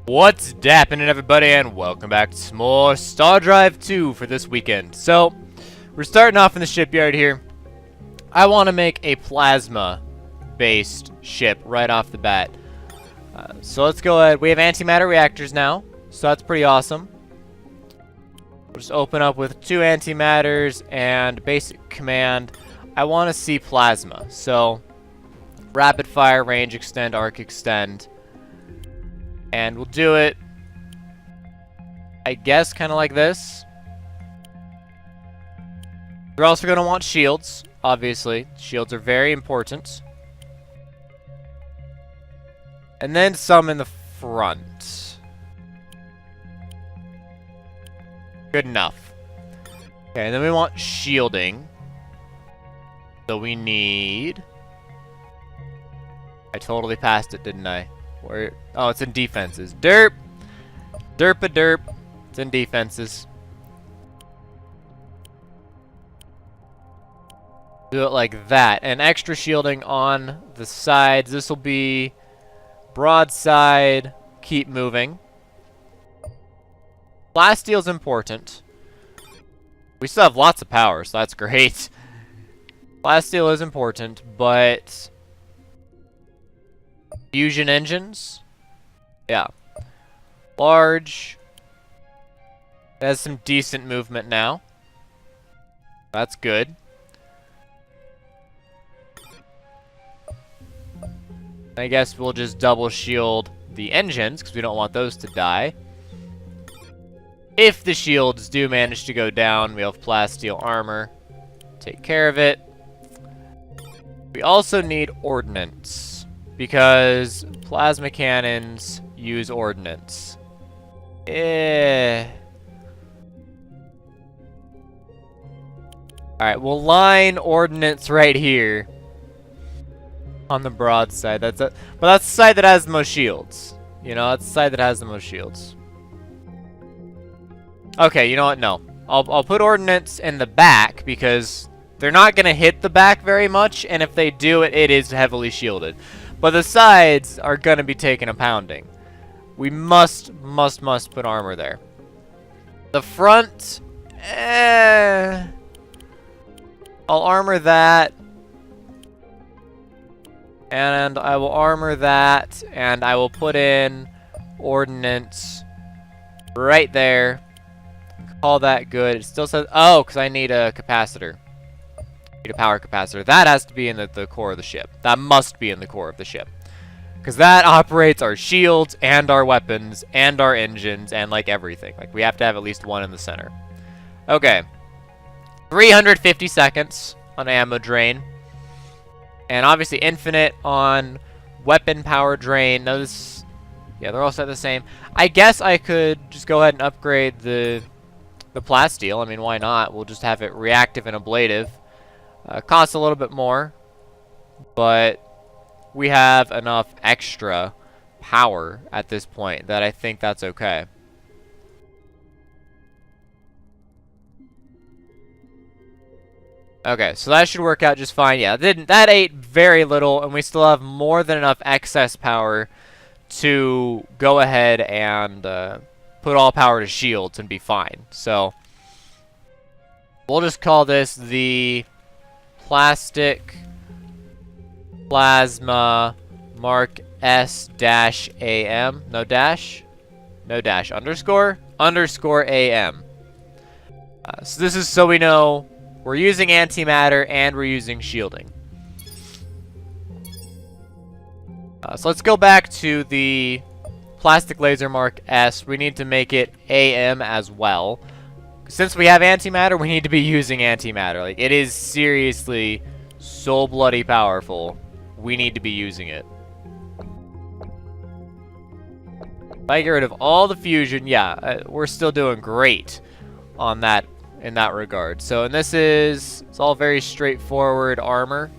What's dappin' everybody, and welcome back to some more Star Drive 2 for this weekend. So, we're starting off in the shipyard here. I want to make a plasma-based ship right off the bat. So let's go ahead. We have antimatter reactors now, so that's pretty awesome. We'll just open up with 2 antimatters and basic command. I want to see plasma, so rapid fire, range extend, arc extend. And we'll do it, I guess, kind of like this. We're also going to want shields, obviously. Shields are very important. And then some in the front. Good enough. Okay, and then we want shielding. So we need... I totally passed it, didn't I? Where? Oh, it's in defenses. Derp! Derp-a-derp. It's in defenses. Do it like that. And extra shielding on the sides. This will be broadside. Keep moving. Blast steel's important. We still have lots of power, so that's great. Blast steel is important, but... fusion engines? Yeah. Large. It has some decent movement now. That's good. I guess we'll just double shield the engines, because we don't want those to die. If the shields do manage to go down, we have plasteel armor. Take care of it. We also need ordnance, because plasma cannons use ordnance. Alright, we'll line ordnance right here. On the broad side. But that's the side that has the most shields. You know, that's the side that has the most shields. Okay, you know what? No. I'll put ordnance in the back, because they're not going to hit the back very much, and if they do, it is heavily shielded. But the sides are going to be taking a pounding. We must put armor there. The front, I'll armor that. And I will armor that. And I will put in ordnance right there. Call that good. It still says, oh, because I need a capacitor. A power capacitor. That has to be in the core of the ship. That must be in the core of the ship. Because that operates our shields and our weapons and our engines and like everything. Like we have to have at least one in the center. Okay. 350 seconds on ammo drain. And obviously infinite on weapon power drain. No, this... yeah, they're all set the same. I guess I could just go ahead and upgrade the plasteel. I mean, why not? We'll just have it reactive and ablative. Costs a little bit more, but we have enough extra power at this point that I think that's okay. Okay, so that should work out just fine. Yeah, that ate very little, and we still have more than enough excess power to go ahead and put all power to shields and be fine. So we'll just call this the Plastic Plasma Mark S-AM. No dash? No dash. Underscore? Underscore AM. So this is so we know we're using antimatter and we're using shielding. So let's go back to the Plastic Laser Mark S. We need to make it AM as well. Since we have antimatter, we need to be using antimatter. Like, it is seriously so bloody powerful. We need to be using it. If I get rid of all the fusion, yeah, we're still doing great on that, in that regard. So, and this is, it's all very straightforward armor.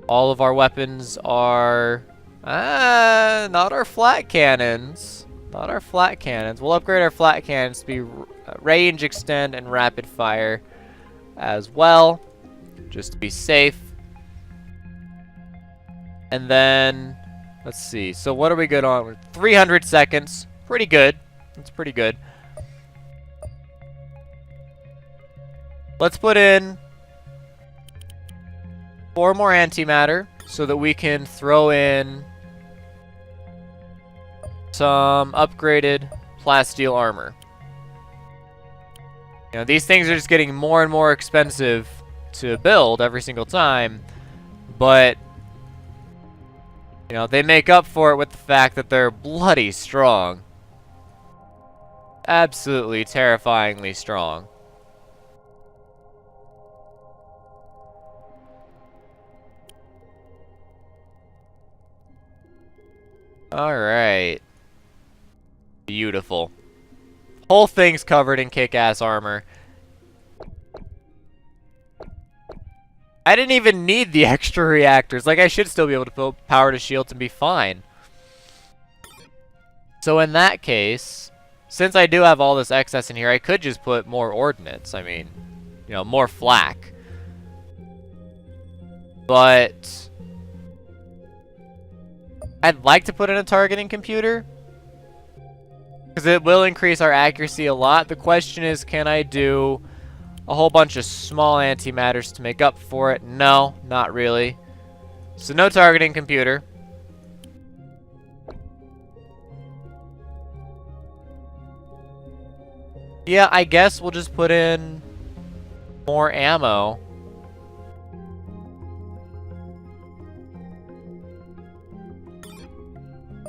All of our weapons are, not our flat cannons. Not our flat cannons. We'll upgrade our flat cannons to be range extend and rapid fire as well, just to be safe. And then Let's see. So what are we good on? 300 seconds. Pretty good. That's pretty good. Let's put in 4 more antimatter so that we can throw in some upgraded plasteel armor. You know, these things are just getting more and more expensive to build every single time, but you know, they make up for it with the fact that they're bloody strong. Absolutely terrifyingly strong. Alright. Beautiful. Whole thing's covered in kick-ass armor. I didn't even need the extra reactors. Like, I should still be able to build power to shields and be fine. So in that case, since I do have all this excess in here, I could just put more ordnance. I mean, you know, more flak. But I'd like to put in a targeting computer, because it will increase our accuracy a lot. The question is, can I do a whole bunch of small antimatters to make up for it? No, not really. So no targeting computer. Yeah, I guess we'll just put in more ammo.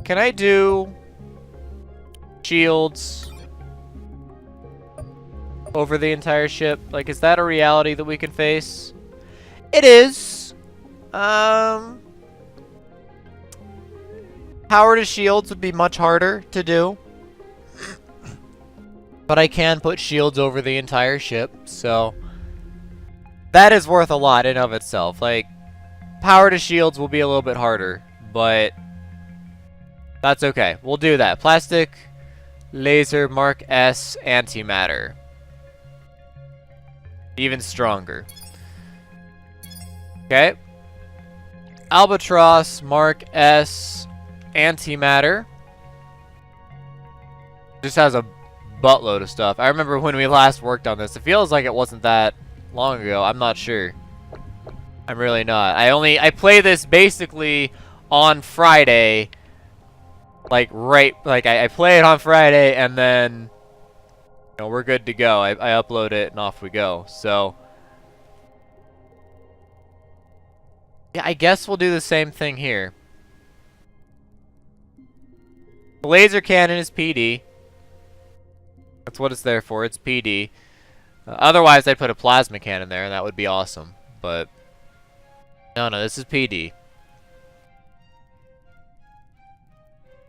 Can I do shields over the entire ship? Like, is that a reality that we can face? It is. Power to shields would be much harder to do. But I can put shields over the entire ship, so that is worth a lot in of itself. Like, power to shields will be a little bit harder, but that's okay. We'll do that. Plastic, laser, Mark S, antimatter. Even stronger. Okay. Albatross, Mark S, antimatter. Just has a buttload of stuff. I remember when we last worked on this. It feels like it wasn't that long ago. I'm not sure. I'm really not. I play this basically on Friday. Like, I play it on Friday, and then, you know, we're good to go. I upload it, and off we go. So, yeah, I guess we'll do the same thing here. The laser cannon is PD. That's what it's there for. It's PD. Otherwise, I'd put a plasma cannon there, and that would be awesome. But, no, this is PD.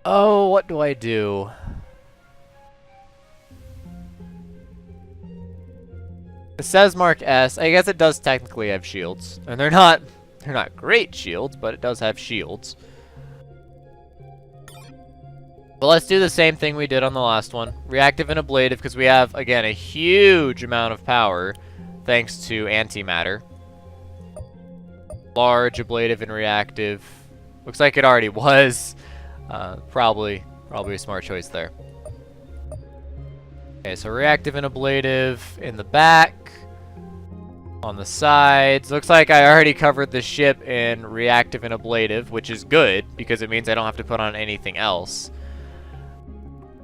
Oh, what do I do? It says Mark S. I guess it does technically have shields. And they're not great shields, but it does have shields. But let's do the same thing we did on the last one. Reactive and ablative, because we have, again, a huge amount of power thanks to antimatter. Large, ablative, and reactive. Looks like it already was. Probably a smart choice there. Okay, so reactive and ablative in the back. On the sides. Looks like I already covered the ship in reactive and ablative, which is good, because it means I don't have to put on anything else.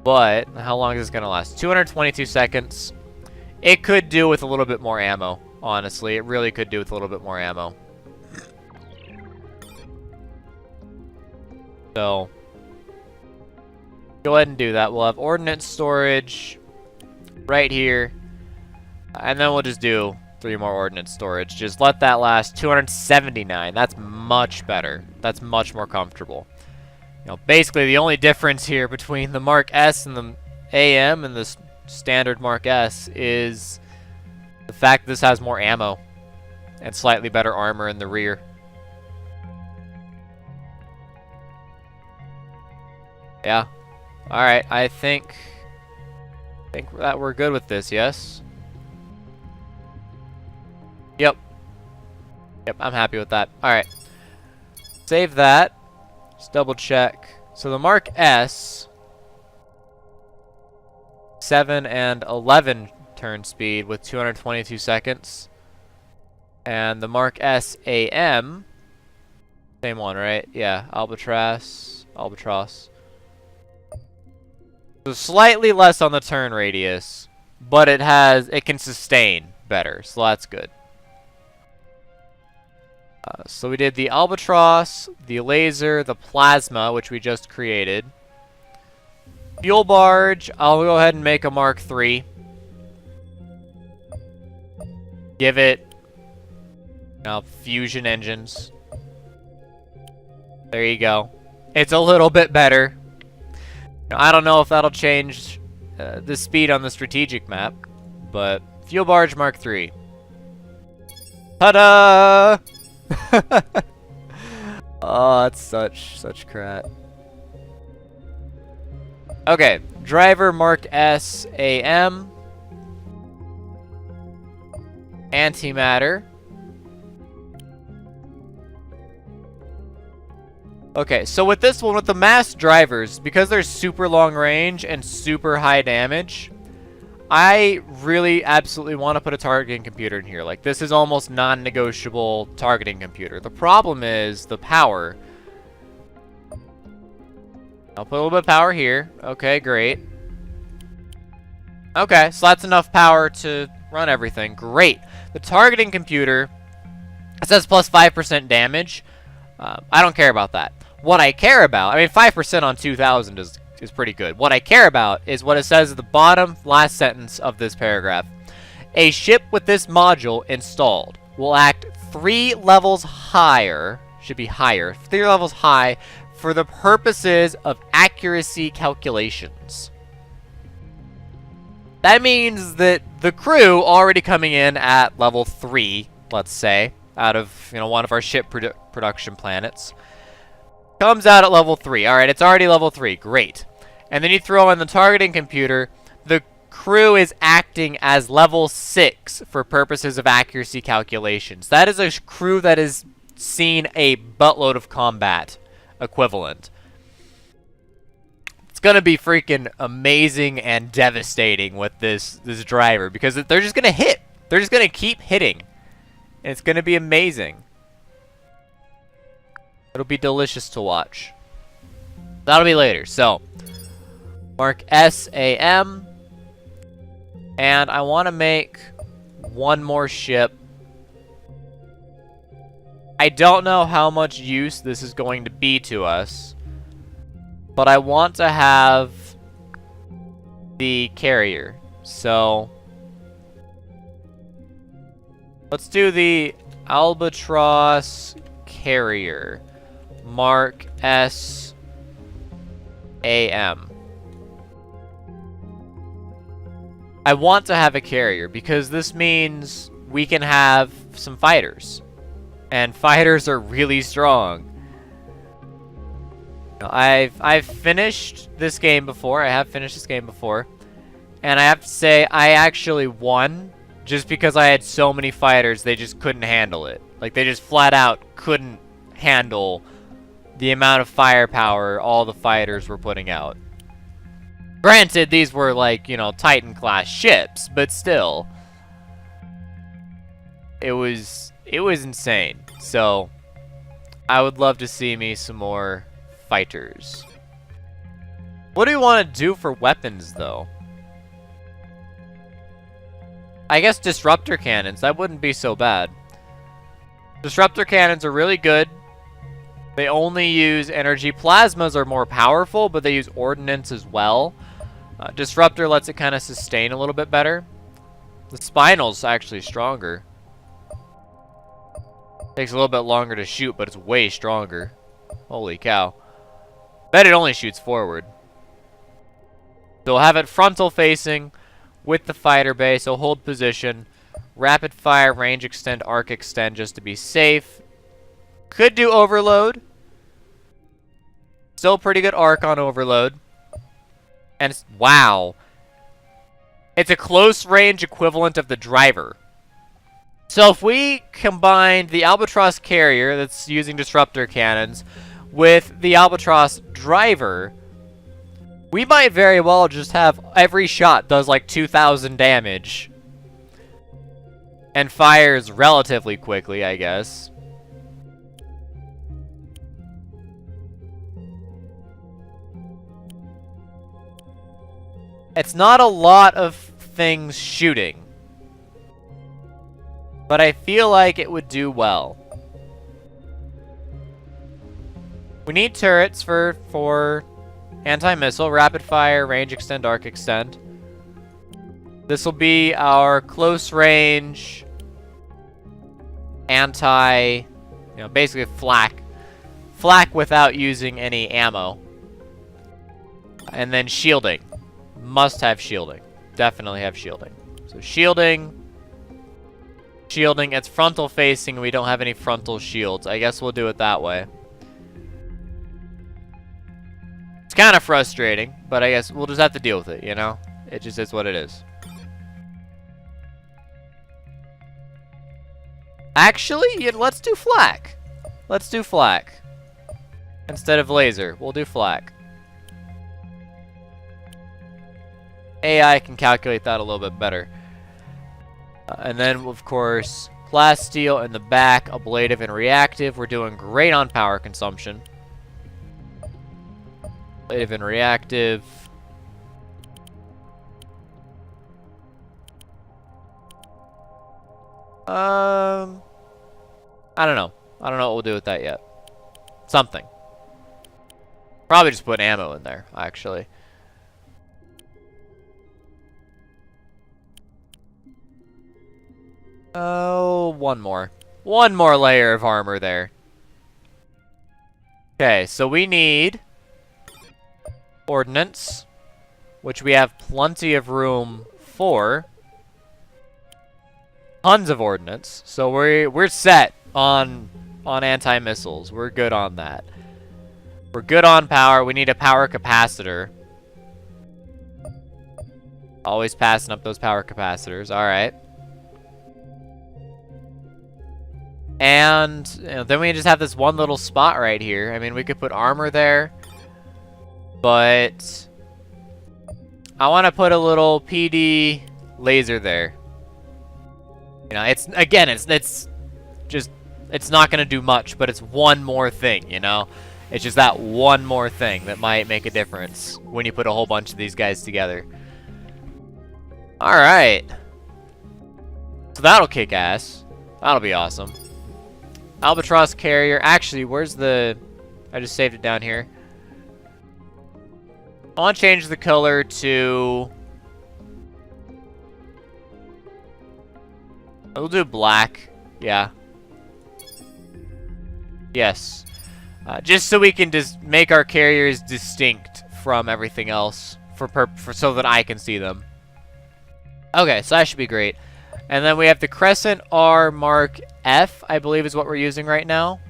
But, how long is this going to last? 222 seconds. It could do with a little bit more ammo, honestly. It really could do with a little bit more ammo. So, go ahead and do that. We'll have ordnance storage right here. And then we'll just do 3 more ordnance storage. Just let that last 279. That's much better. That's much more comfortable. You know, basically the only difference here between the Mark S and the AM and the standard Mark S is the fact that this has more ammo and slightly better armor in the rear. Yeah. Alright, I think that we're good with this, yes? Yep. Yep, I'm happy with that. Alright. Save that. Let's double check. So the Mark S, 7 and 11 turn speed with 222 seconds. And the Mark S AM, same one, right? Yeah, Albatross. So slightly less on the turn radius, but it can sustain better, so that's good. So we did the Albatross, the Laser, the Plasma, which we just created. Fuel Barge, I'll go ahead and make a Mark III. Give it fusion engines. There you go. It's a little bit better. I don't know if that'll change the speed on the strategic map, but Fuel Barge Mark III. Ta-da! Oh, that's such crap. Okay, Driver Mark S AM. Antimatter. Okay, so with this one, with the mass drivers, because they're super long range and super high damage, I really absolutely want to put a targeting computer in here. Like, this is almost non-negotiable targeting computer. The problem is the power. I'll put a little bit of power here. Okay, great. Okay, so that's enough power to run everything. Great. The targeting computer, it says plus 5% damage. I don't care about that. What I care about, I mean, 5% on 2,000 is pretty good. What I care about is what it says at the bottom last sentence of this paragraph. A ship with this module installed will act 3 levels higher, should be higher, 3 levels high for the purposes of accuracy calculations. That means that the crew already coming in at level 3, let's say, out of, one of our ship production planets, comes out at level 3. Alright, it's already level 3. Great. And then you throw in the targeting computer. The crew is acting as level 6 for purposes of accuracy calculations. That is a crew that has seen a buttload of combat equivalent. It's gonna be freaking amazing and devastating with this driver, because they're just gonna hit. They're just gonna keep hitting. And it's gonna be amazing. It'll be delicious to watch. That'll be later. So, Mark S AM. And I want to make one more ship. I don't know how much use this is going to be to us, but I want to have the carrier. So, let's do the Albatross carrier. Mark S AM. I want to have a carrier because this means we can have some fighters. And fighters are really strong. I've finished this game before. I have finished this game before. And I have to say, I actually won just because I had so many fighters, they just couldn't handle it. Like, they just flat out couldn't handle the amount of firepower all the fighters were putting out. Granted, these were like, Titan-class ships, but still. It was insane. So, I would love to see me some more fighters. What do you want to do for weapons, though? I guess disruptor cannons. That wouldn't be so bad. Disruptor cannons are really good. They only use energy. Plasmas are more powerful, but they use ordnance as well. Disruptor lets it kind of sustain a little bit better. The Spinal's actually stronger. Takes a little bit longer to shoot, but it's way stronger. Holy cow. Bet it only shoots forward. So we'll have it frontal facing with the fighter bay, so hold position. Rapid fire, range extend, arc extend just to be safe. Could do overload. Still pretty good arc on overload. And it's, wow. It's a close range equivalent of the driver. So if we combine the Albatross carrier that's using disruptor cannons with the Albatross driver, we might very well just have every shot does like 2,000 damage. And fires relatively quickly, I guess. It's not a lot of things shooting. But I feel like it would do well. We need turrets for anti-missile, rapid fire, range extend, arc extend. This will be our close range basically flak. Flak without using any ammo. And then shielding. Must have shielding. Definitely have shielding. So shielding. Shielding. It's frontal facing. We don't have any frontal shields. I guess we'll do it that way. It's kind of frustrating, but I guess we'll just have to deal with it, you know? It just is what it is. Actually, let's do flak. Let's do flak. Instead of laser, we'll do flak. AI can calculate that a little bit better. And then, of course, glass steel in the back, ablative and reactive. We're doing great on power consumption. Ablative and reactive. I don't know. I don't know what we'll do with that yet. Something. Probably just put ammo in there, actually. Oh, one more. One more layer of armor there. Okay, so we need ordnance, which we have plenty of room for. Tons of ordnance, so we're set on anti-missiles. We're good on that. We're good on power. We need a power capacitor. Always passing up those power capacitors. All right. And then we just have this one little spot right here. I mean, we could put armor there, but I want to put a little PD laser there. You know, it's not going to do much, but it's one more thing, you know? It's just that one more thing that might make a difference when you put a whole bunch of these guys together. Alright. So that'll kick ass. That'll be awesome. Albatross carrier. Actually, where's the... I just saved it down here. I want to change the color to... We'll do black. Yeah. Yes. Just so we can just make our carriers distinct from everything else, so that I can see them. Okay, so that should be great. And then we have the Crescent R Mark F, I believe is what we're using right now.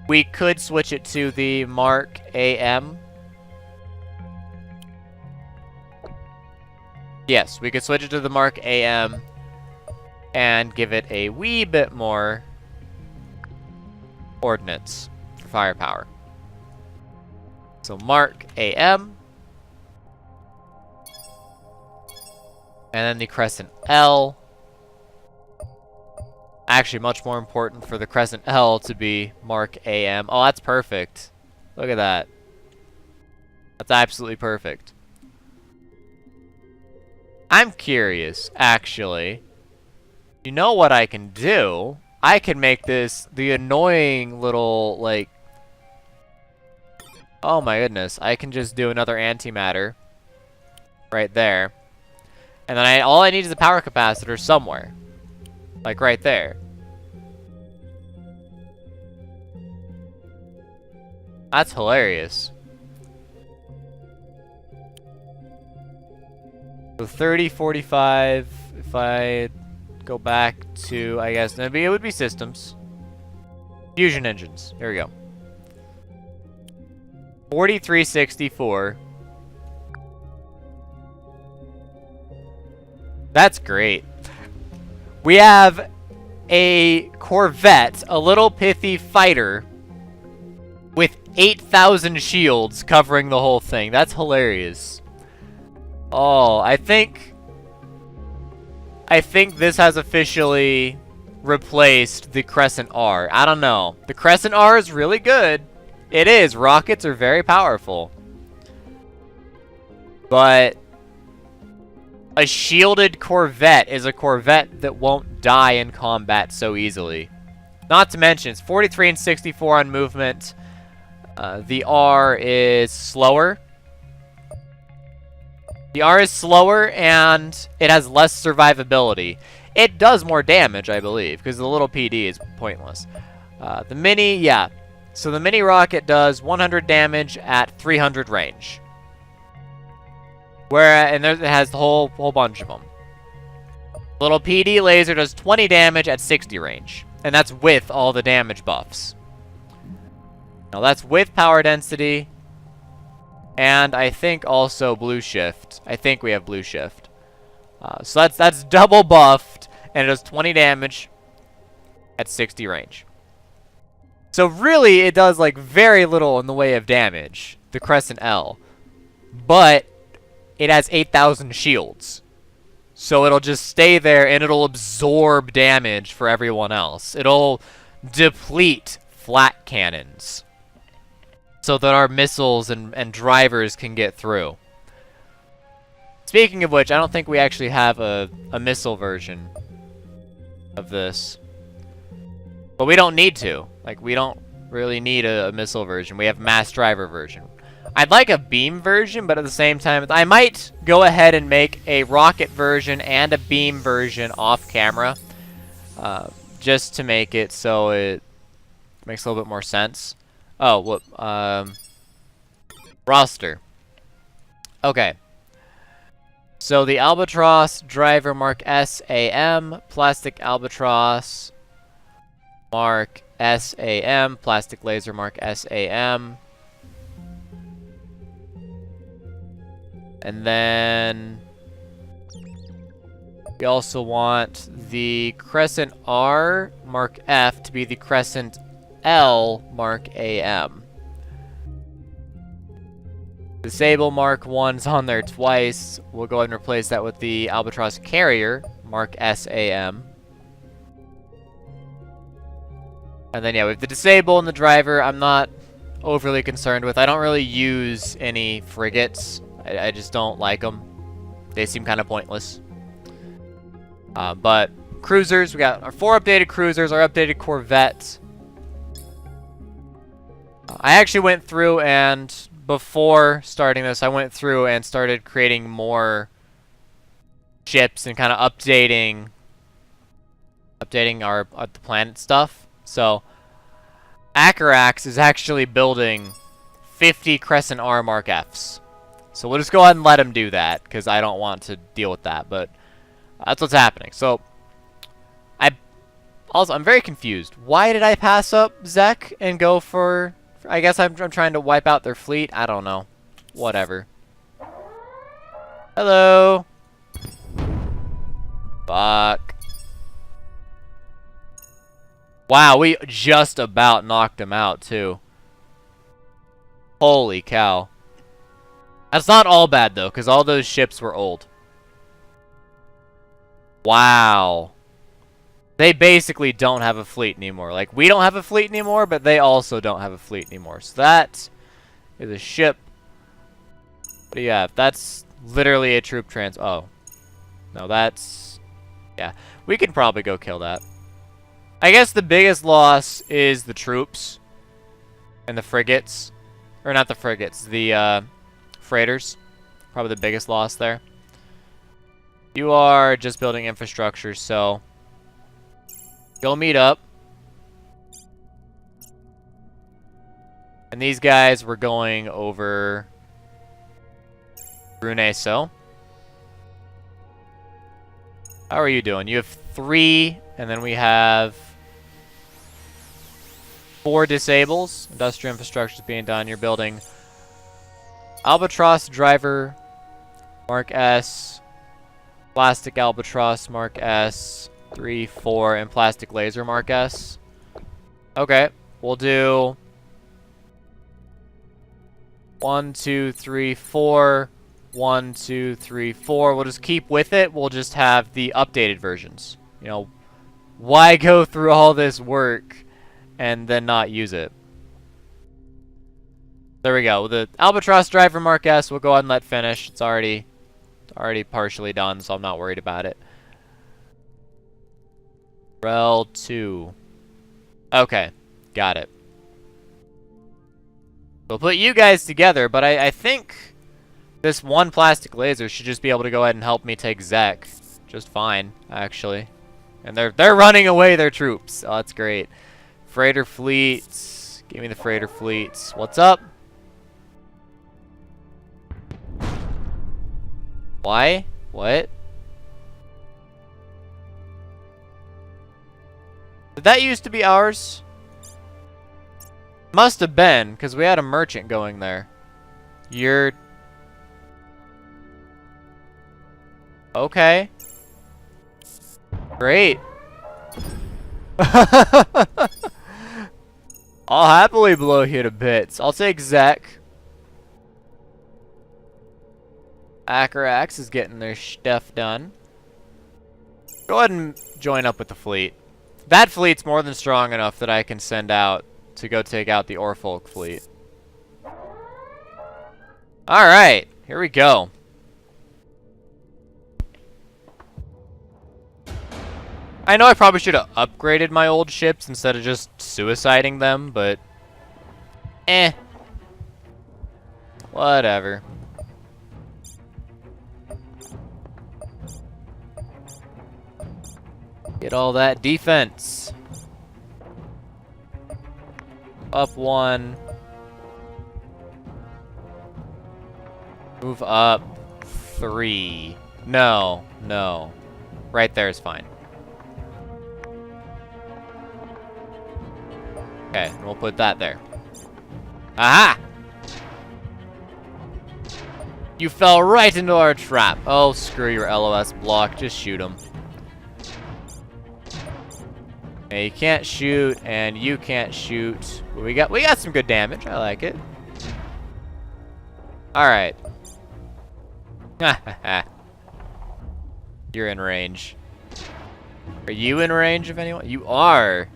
We could switch it to the Mark AM. Yes, we could switch it to the Mark AM and give it a wee bit more ordnance for firepower. So Mark AM. And then the Crescent L. Actually, much more important for the Crescent L to be Mark AM. Oh, that's perfect. Look at that. That's absolutely perfect. I'm curious, actually. You know what I can do? I can make this the annoying little, like... Oh my goodness. I can just do another antimatter right there. And then all I need is a power capacitor somewhere. Like right there. That's hilarious. So 30, 45, if I go back to, I guess, it would be systems. Fusion engines. Here we go. 4364. That's great. We have a Corvette, a little pithy fighter, with 8,000 shields covering the whole thing. That's hilarious. Oh, I think this has officially replaced the Crescent R. I don't know. The Crescent R is really good. It is. Rockets are very powerful. But a shielded Corvette is a Corvette that won't die in combat so easily. Not to mention, it's 43 and 64 on movement. The R is slower. The R is slower, and it has less survivability. It does more damage, I believe, because the little PD is pointless. The Mini, yeah. So the Mini Rocket does 100 damage at 300 range. And it has the whole bunch of them. Little PD Laser does 20 damage at 60 range. And that's with all the damage buffs. Now that's with power density. And I think also blue shift. I think we have blue shift. So that's double buffed. And it does 20 damage at 60 range. So really it does like very little in the way of damage. The Crescent L. But it has 8,000 shields. So it'll just stay there and it'll absorb damage for everyone else. It'll deplete flat cannons so that our missiles and drivers can get through. Speaking of which, I don't think we actually have a missile version of this. But we don't need to. Like, we don't really need a missile version. We have mass driver version. I'd like a beam version, but at the same time, I might go ahead and make a rocket version and a beam version off camera. Just to make it so it makes a little bit more sense. Oh, what? Roster. Okay. So the Albatross Driver Mark SAM, Plastic Albatross Mark SAM, Plastic Laser Mark SAM. And then we also want the Crescent R Mark F to be the Crescent L Mark AM. Disable Mark 1's on there twice. We'll go ahead and replace that with the Albatross Carrier Mark SAM. And then yeah, we have the disable and the driver I'm not overly concerned with. I don't really use any frigates. I just don't like them. They seem kind of pointless. But cruisers, we got our 4 updated cruisers, our updated Corvette. I actually went through and before starting this, I went through and started creating more ships and kind of updating our the planet stuff. So Acarax is actually building 50 Crescent R Mark Fs. So we'll just go ahead and let him do that, because I don't want to deal with that, but that's what's happening. So, I'm very confused. Why did I pass up Zek and go for I guess I'm trying to wipe out their fleet? I don't know. Whatever. Hello. Fuck. Wow, we just about knocked him out, too. Holy cow. That's not all bad, though, because all those ships were old. Wow. They basically don't have a fleet anymore. Like, we don't have a fleet anymore, but they also don't have a fleet anymore. So that is a ship. What do you have? That's literally a troop Oh. No, that's... Yeah. We can probably go kill that. I guess the biggest loss is the troops. And the frigates. Or not the frigates. The, freighters. Probably the biggest loss there. You are just building infrastructure, so go meet up. And these guys were going over Brunei, so. How are you doing? You have 3, and then we have 4 disables. Industrial infrastructure is being done. You're building Albatross Driver Mark S, Plastic Albatross Mark S, 3, 4, and Plastic Laser Mark S. Okay, we'll do 1, 2, 3, 4. 1, 2, 3, 4. We'll just keep with it. We'll just have the updated versions. You know, why go through all this work and then not use it? There we go. The Albatross driver Mark S, we'll go ahead and let finish. It's already partially done, so I'm not worried about it. Rel 2. Okay, got it. We'll put you guys together, but I think this one plastic laser should just be able to go ahead and help me take Zek just fine, actually. And they're running away their troops. Oh, that's great. Freighter fleets. Give me the freighter fleets. What's up? Why? What? Did that used to be ours? Must have been, because we had a merchant going there. You're... Okay. Great. I'll happily blow you to bits. I'll take Zek. Acarax is getting their stuff done. Go ahead and join up with the fleet. That fleet's more than strong enough that I can send out to go take out the Orfolk fleet. Alright, here we go. I know I probably should have upgraded my old ships instead of just suiciding them, but... Whatever. Get all that defense. Up 1. Move up 3. No, no. Right there is fine. Okay, we'll put that there. Aha! You fell right into our trap. Oh, screw your LOS block. Just shoot him. Okay, you can't shoot, and you can't shoot. But we got some good damage. I like it. All right. You're in range. Are you in range of anyone? You are.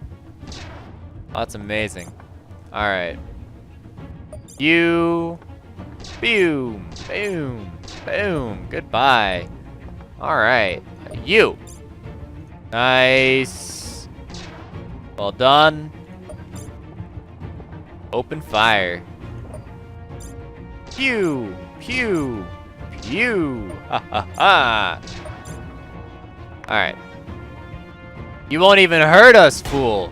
Oh, that's amazing. Alright. You. Boom. Boom. Boom. Goodbye. Alright. You. Nice. Well done. Open fire. Pew. Pew. Pew. Ha ha ha. Alright. You won't even hurt us, fool.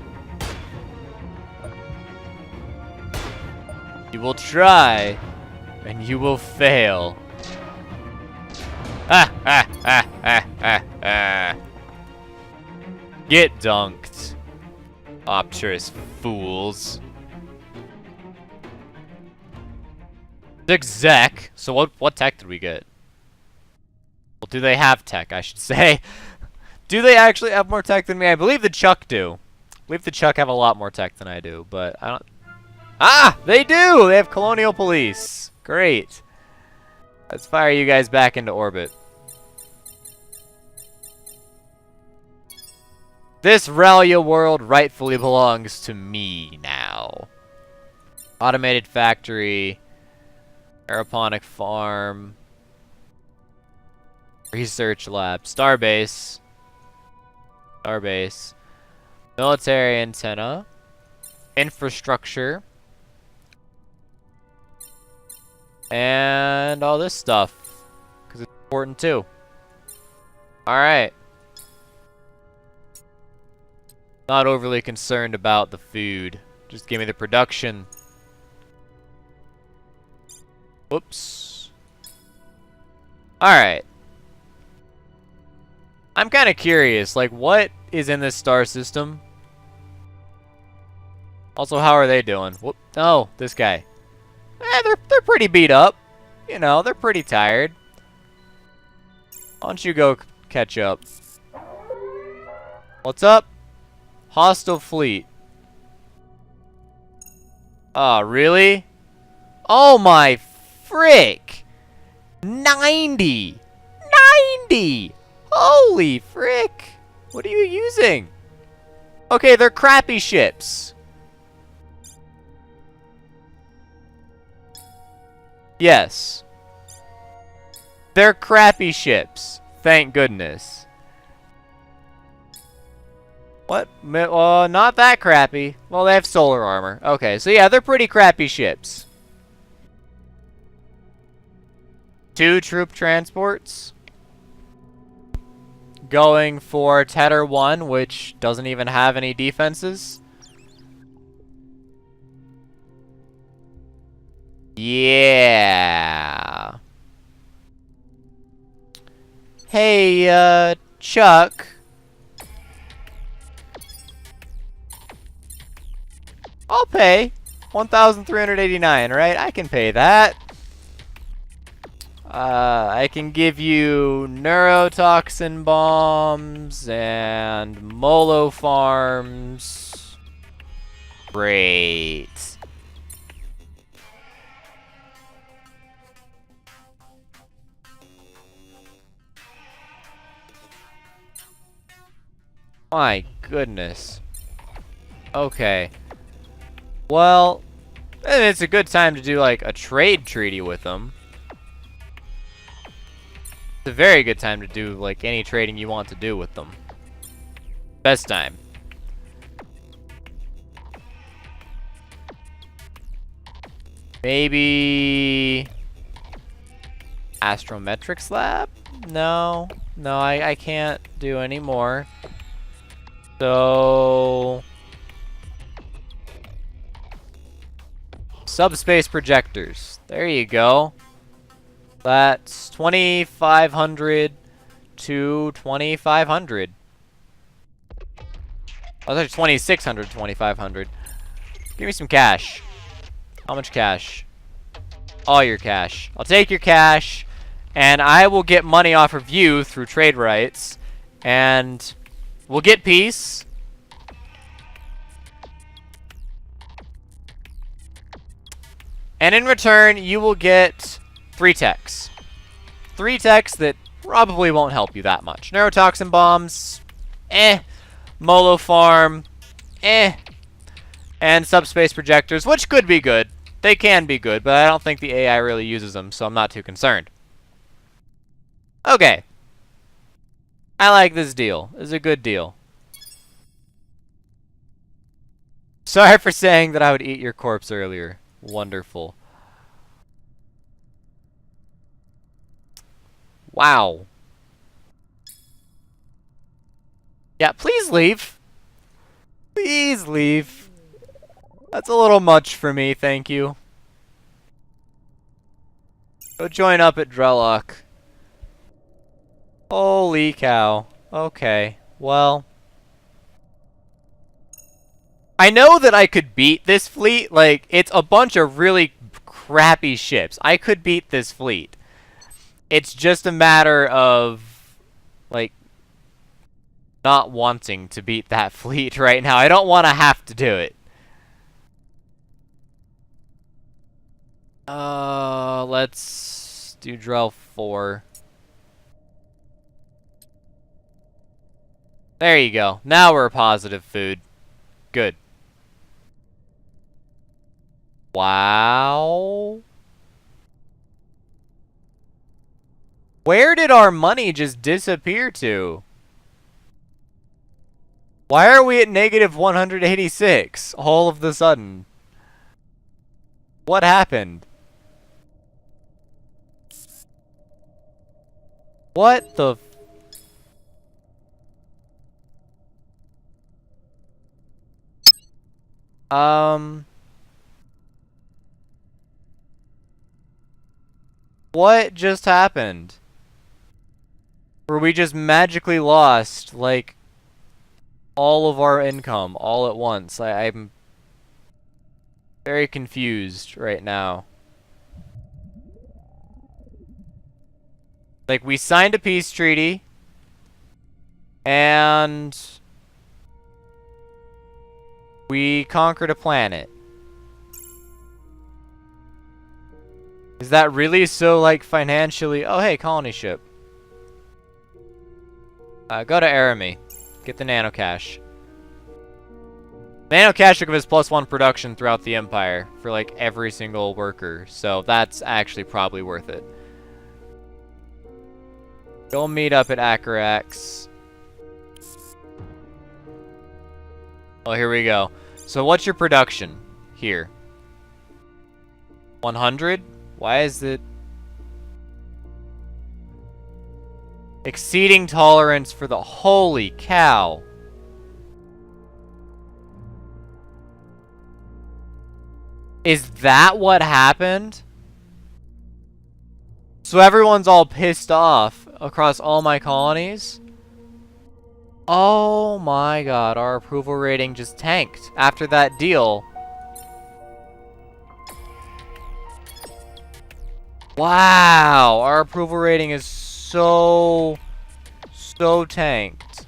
You will try, and you will fail. Ha ha ha ha ha ha. Get dunked, obtuse fools. Zek. So what tech did we get? Well, do they have tech, I should say. Do they actually have more tech than me? I believe the Chuck do. I believe the Chuck have a lot more tech than I do, but I don't... Ah! They do! They have Colonial Police. Great. Let's fire you guys back into orbit. This Ralia world rightfully belongs to me now. Automated factory. Aeroponic farm. Research lab. Starbase. Starbase. Military antenna. Infrastructure. And all this stuff. Because it's important too. Alright. Not overly concerned about the food. Just give me the production. Whoops. Alright. I'm kind of curious, like, what is in this star system? Also, how are they doing? Whoop. Oh, this guy. They're pretty beat up. You know, they're pretty tired. Why don't you go catch up? What's up? Hostile fleet. Oh, really? Oh my frick! 90! 90! Holy frick! What are you using? Okay, they're crappy ships. Yes. They're crappy ships. Thank goodness. What? Well, not that crappy. Well, they have solar armor. Okay, so yeah, they're pretty crappy ships. 2 troop transports. Going for Tedder 1, which doesn't even have any defenses. Yeah. Hey, Chuck. I'll pay. 1,389, right? I can pay that. I can give you neurotoxin bombs and molo farms. Great. My goodness. Okay. Well, it's a good time to do like a trade treaty with them. It's a very good time to do like any trading you want to do with them. Best time. Maybe Astrometrics Lab? No. No, I can't do any more. So subspace projectors. There you go. That's 2,500 to 2,500. Oh, that's 2,600 to 2,500. Give me some cash. How much cash? All your cash. I'll take your cash, and I will get money off of you through trade rights, and we'll get peace. And in return, you will get 3 techs. 3 techs that probably won't help you that much. Neurotoxin bombs, eh. Molo farm, eh. And subspace projectors, which could be good. They can be good, but I don't think the AI really uses them, so I'm not too concerned. Okay. I like this deal. It's a good deal. Sorry for saying that I would eat your corpse earlier. Wonderful. Wow. Yeah, please leave. Please leave. That's a little much for me, thank you. Go join up at Drellock. Holy cow. Okay, well. I know that I could beat this fleet. Like, it's a bunch of really crappy ships. I could beat this fleet. It's just a matter of, like, not wanting to beat that fleet right now. I don't want to have to do it. Let's do Drell 4. There you go. Now we're positive food. Good. Wow. Where did our money just disappear to? Why are we at negative 186 all of the sudden? What happened? What the... What just happened? Were we just magically lost, like, all of our income all at once? I'm very confused right now. Like, we signed a peace treaty, and we conquered a planet. Is that really so, like, financially? Oh, hey, colony ship. Go to Arami. Get the nano cash. Nano cash will give us +1 production throughout the Empire for, like, every single worker. So that's actually probably worth it. Go meet up at Acarax. Oh, here we go. So what's your production here? 100? Why is it... Exceeding tolerance for the... Holy cow. Is that what happened? So everyone's all pissed off across all my colonies? Oh my god, our approval rating just tanked after that deal. Wow, our approval rating is so tanked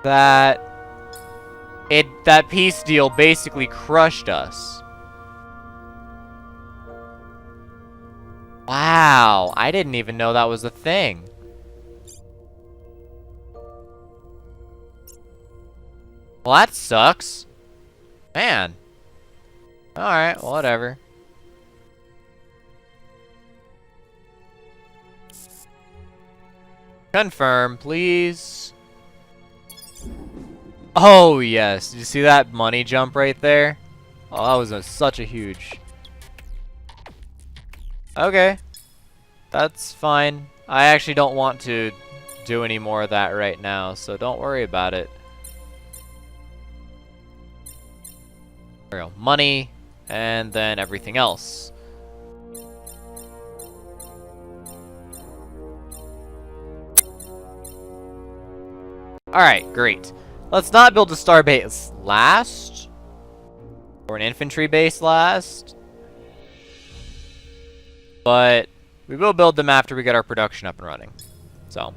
that that peace deal basically crushed us. Wow, I didn't even know that was a thing. Well, that sucks. Man. Alright, whatever. Confirm, please. Oh, yes. Did you see that money jump right there? Oh, that was such a huge... Okay. That's fine. I actually don't want to do any more of that right now, so don't worry about it. There we go. Money, and then everything else. Alright, great. Let's not build a star base last. Or an infantry base last. But we will build them after we get our production up and running. So.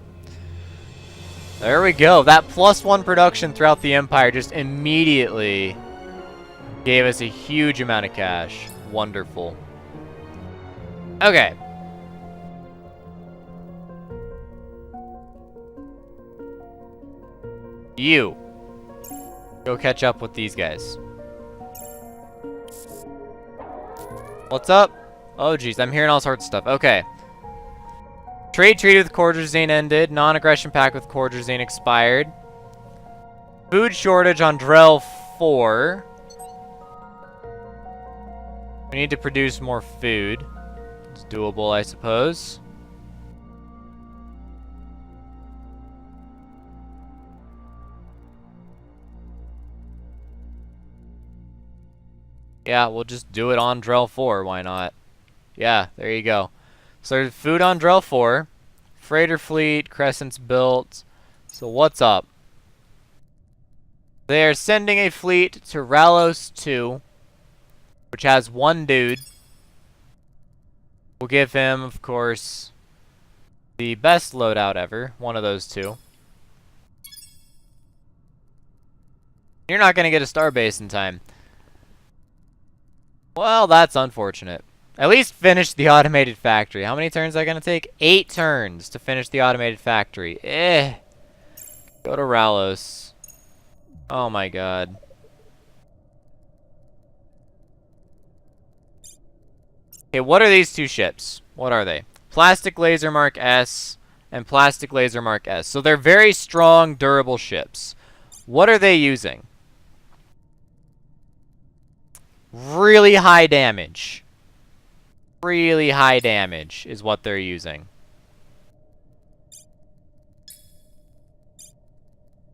There we go. That +1 production throughout the Empire just immediately gave us a huge amount of cash. Wonderful. Okay. You. Go catch up with these guys. What's up? Oh, geez. I'm hearing all sorts of stuff. Okay. Trade treaty with Cordrasine ended. Non-aggression pact with Cordrasine expired. Food shortage on Drell 4. We need to produce more food. It's doable, I suppose. Yeah, we'll just do it on Drell 4. Why not? Yeah, there you go. So there's food on Drell 4. Freighter fleet, Crescent's built. So what's up? They are sending a fleet to Ralos 2, which has one dude. We'll give him, of course, the best loadout ever. One of those two. You're not going to get a starbase in time. Well, that's unfortunate. At least finish the automated factory. How many turns is that going to take? 8 turns to finish the automated factory. Go to Ralos. Oh my god. Okay, what are these two ships? What are they? Plastic Laser Mark S and Plastic Laser Mark S. So they're very strong, durable ships. What are they using? Really high damage. Really high damage is what they're using.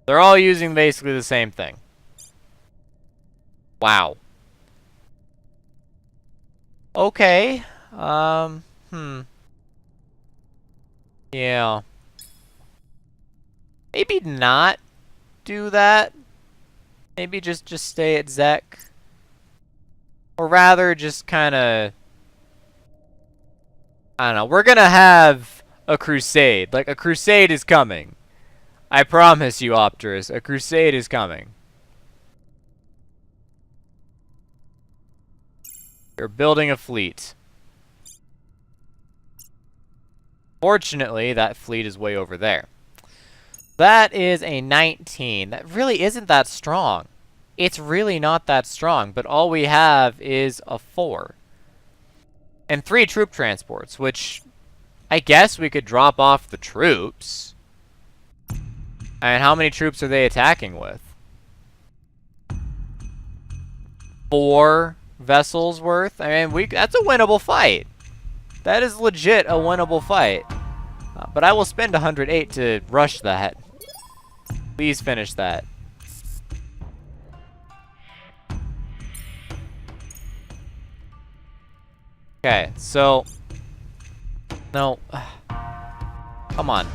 They're all using basically the same thing. Wow. Okay. Yeah. Maybe not do that. Maybe just stay at Zek. Or rather, just kind of... I don't know. We're going to have a crusade. Like, a crusade is coming. I promise you, Opterus. A crusade is coming. You're building a fleet. Fortunately, that fleet is way over there. That is a 19. That really isn't that strong. It's really not that strong, but all we have is a 4. And 3 troop transports, which I guess we could drop off the troops. And how many troops are they attacking with? 4 vessels worth? I mean, that's a winnable fight. That is legit a winnable fight. But I will spend 108 to rush that. Please finish that. Okay, so... No. Come on.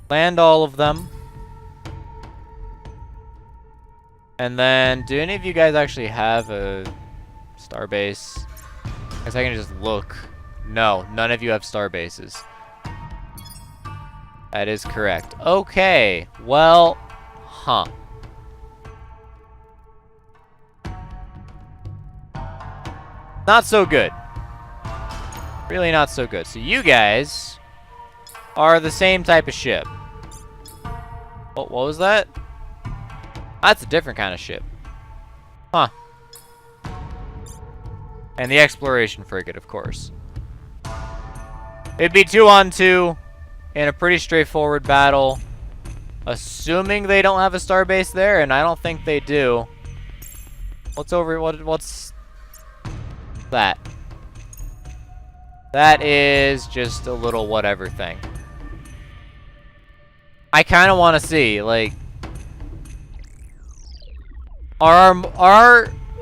Land all of them. And then, do any of you guys actually have a starbase? I guess I can just look. No, none of you have starbases. That is correct. Okay, well, huh. Not so good. Really not so good. So you guys are the same type of ship. Oh, what was that? That's a different kind of ship. Huh. And the exploration frigate, of course. It'd be 2-on-2 in a pretty straightforward battle. Assuming they don't have a starbase there, and I don't think they do. What's that? That is just a little whatever thing. I kind of want to see, like, are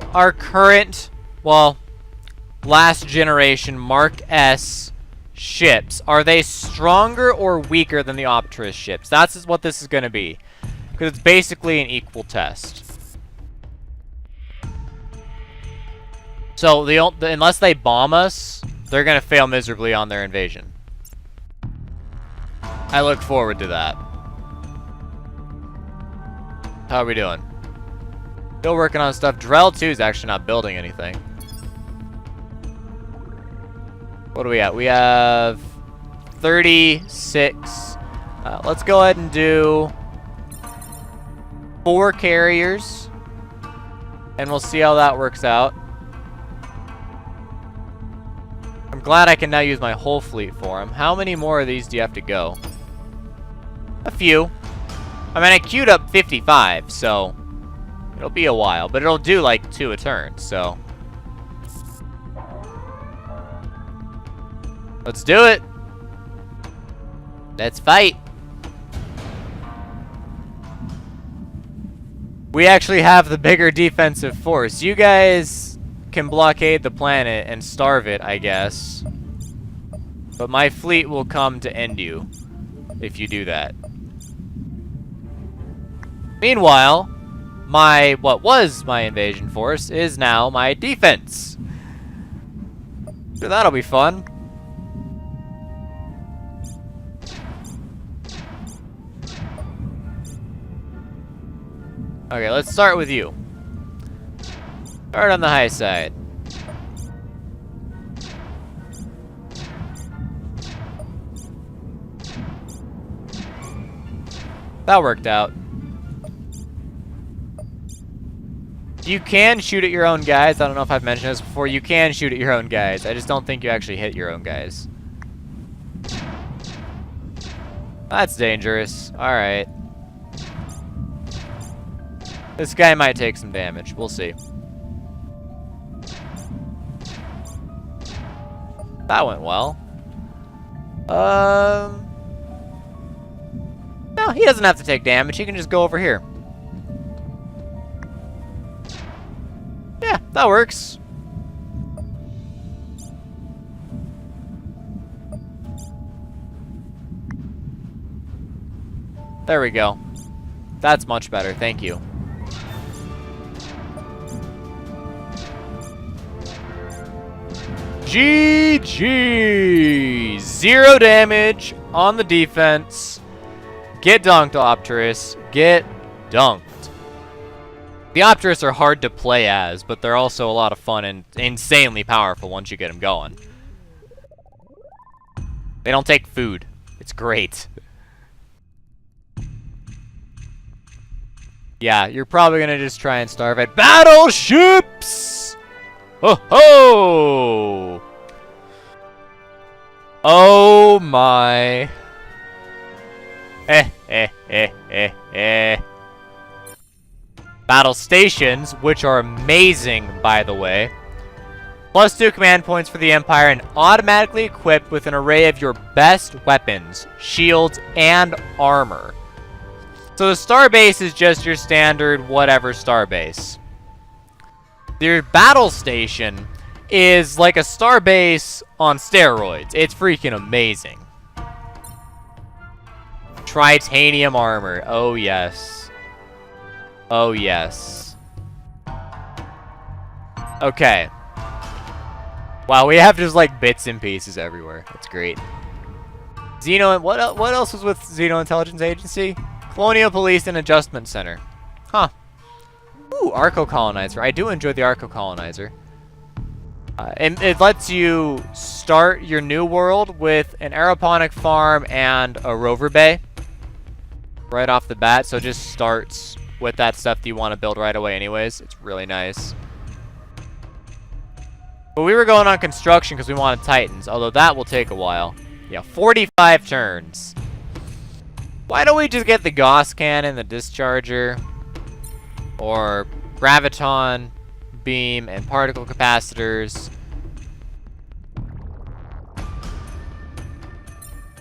our current, well, last generation Mark S ships, are they stronger or weaker than the Optimus ships? That's what this is going to be, because it's basically an equal test. So unless they bomb us, they're going to fail miserably on their invasion. I look forward to that. How are we doing? Still working on stuff. Drell 2 is actually not building anything. What do we have? We have 36. Let's go ahead and do 4 carriers. And we'll see how that works out. I'm glad I can now use my whole fleet for them. How many more of these do you have to go? A few. I mean, I queued up 55, so it'll be a while, but it'll do like 2 a turn, so. Let's do it. Let's fight. We actually have the bigger defensive force. You guys can blockade the planet and starve it, I guess. But my fleet will come to end you if you do that. Meanwhile, what was my invasion force is now my defense. So that'll be fun. Okay, let's start with you. Start on the high side. That worked out. You can shoot at your own guys. I don't know if I've mentioned this before. You can shoot at your own guys. I just don't think you actually hit your own guys. That's dangerous. Alright. This guy might take some damage. We'll see. That went well. No, he doesn't have to take damage. He can just go over here. Yeah, that works. There we go. That's much better. Thank you. GG! 0 damage on the defense. Get Donctopterus. Get dunked. The Opterists are hard to play as, but they're also a lot of fun and insanely powerful once you get them going. They don't take food. It's great. Yeah, you're probably gonna just try and starve at battleships! Ho ho! Oh my. Battle stations, which are amazing, by the way. +2 command points for the Empire and automatically equipped with an array of your best weapons, shields, and armor. So the starbase is just your standard whatever starbase. Your battle station is like a starbase on steroids. It's freaking amazing. Tritanium armor. Oh, yes. Oh, yes. Okay. Wow, we have just like bits and pieces everywhere. That's great. Xeno, what else was with Xeno Intelligence Agency? Colonial Police and Adjustment Center. Huh. Ooh, Arco Colonizer. I do enjoy the Arco Colonizer. It lets you start your new world with an aeroponic farm and a rover bay. Right off the bat, so it just starts with that stuff that you want to build right away anyways. It's really nice. But we were going on construction because we wanted Titans, although that will take a while. Yeah, 45 turns. Why don't we just get the Gauss Cannon, the Discharger, or Graviton, Beam, and Particle Capacitors.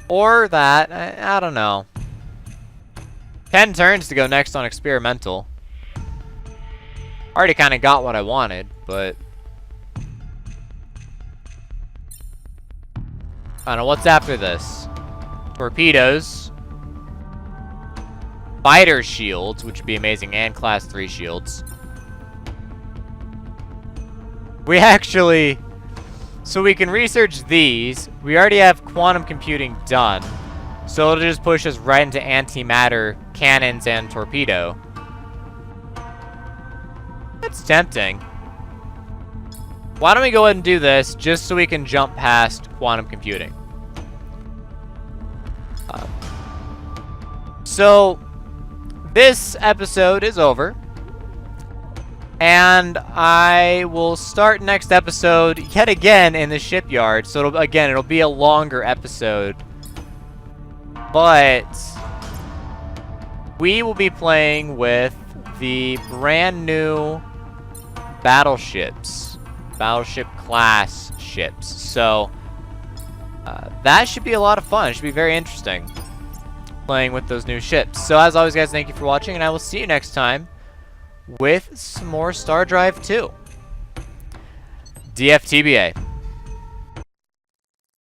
Or that, I don't know. 10 turns to go next on Experimental. Already kind of got what I wanted, but... I don't know, what's after this? Torpedoes. Fighter shields, which would be amazing, and Class 3 shields. We actually... So we can research these. We already have quantum computing done. So it'll just push us right into antimatter cannons and torpedo. That's tempting. Why don't we go ahead and do this, just so we can jump past quantum computing. So, this episode is over. And I will start next episode yet again in the shipyard. So, it'll be a longer episode. But we will be playing with the brand new battleships. Battleship class ships. So, that should be a lot of fun. It should be very interesting playing with those new ships. So as always, guys, thank you for watching, and I will see you next time with some more Star Drive 2. DFTBA.